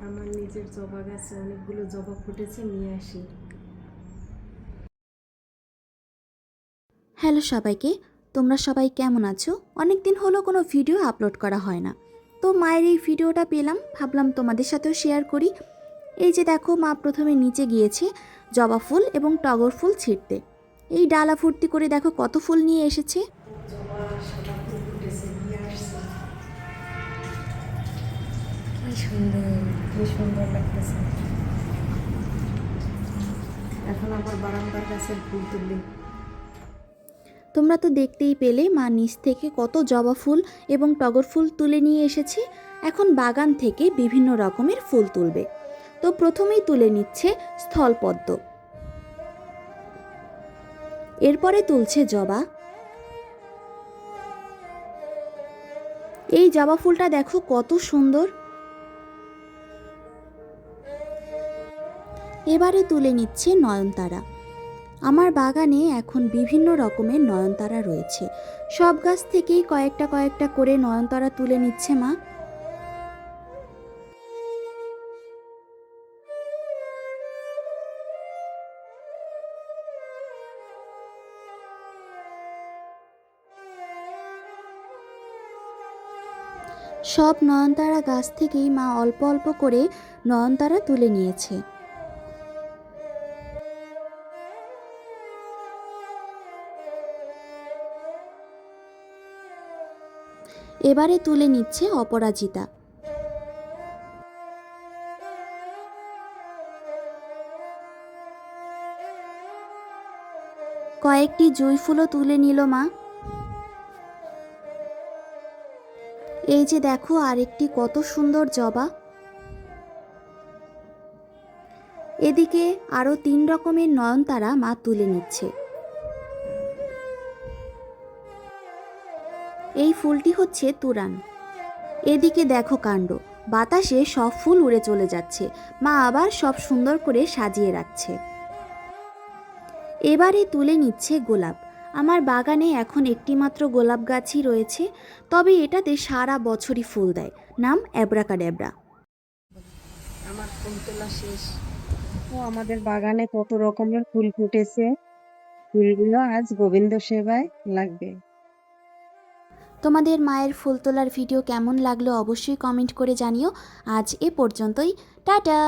আমার নিজের জবা গাছে অনেকগুলো জবা ফুটেছে, নিয়ে আসি। হ্যালো সবাইকে, তোমরা সবাই কেমন আছো? অনেক দিন হলো কোনো ভিডিও আপলোড করা হয় না। তো মায়ের এই ভিডিওটা পেলাম, ভাবলাম তোমাদের সাথেও শেয়ার করি। এই যে দেখো, মা প্রথমে নিচে গিয়েছে জবা ফুল এবং টগর ফুল ছিঁড়তে। এই ডালা ভর্তি করে দেখো কত ফুল নিয়ে এসেছে। জবা সাদা ফুল ফুটেছে, নিয়ে আসছি। কি সুন্দর, কি সুন্দর লাগতেছে। এখন আবার বারান্দার গাছের ফুল তুললি। তোমরা তো দেখতেই পেলে মা নিচ থেকে কত জবা ফুল এবং টগর ফুল তুলে নিয়ে এসেছে। এখন বাগান থেকে বিভিন্ন রকমের ফুল তুলবে। তো প্রথমেই তুলে নিচ্ছে স্থলপদ্ম, এরপরে তুলছে জবা। এই জবা ফুলটা দেখো কত সুন্দর। এবারে তুলে নিচ্ছে নয়নতারা। আমার বাগানে এখন বিভিন্ন রকমের নয়নতারা রয়েছে। সব গাছ থেকেই কয়েকটা কয়েকটা করে নয়নতারা তুলে নিচ্ছে মা। সব নয়নতারা গাছ থেকেই মা অল্প অল্প করে নয়নতারা তুলে নিয়েছে। এবারে তুলে নিচ্ছে অপরাজিতা। কয়েকটি জুঁই ফুলও তুলে নিল মা। এই যে দেখো আরেকটি কত সুন্দর জবা। এদিকে আরও 3 রকমের নয়নতারা মা তুলে নিচ্ছে। এই ফুলটি হচ্ছে তুরান। এদিকে দেখো কাণ্ড, বাতাসে সব ফুল উড়ে চলে যাচ্ছে। মা আবার সব সুন্দর করে সাজিয়ে রাখছে। এবারে তুলে নিচ্ছে গোলাপ। আমার বাগানে এখন একটি মাত্র গোলাপ গাছই রয়েছে, তবে এটাতে সারা বছরই ফুল দেয়। নাম অ্যাব্রাকাড্যাব্রা। আমার ফুল তোলা শেষ। ও আমাদের বাগানে কত রকমের ফুল ফুটেছে। ফুলগুলো আজ গোবিন্দ সেবায় লাগবে। তোমাদের মায়ের ফুল তোলার ভিডিও কেমন লাগলো অবশ্যই কমেন্ট করে জানিও। আজ এ পর্যন্তই, টাটা।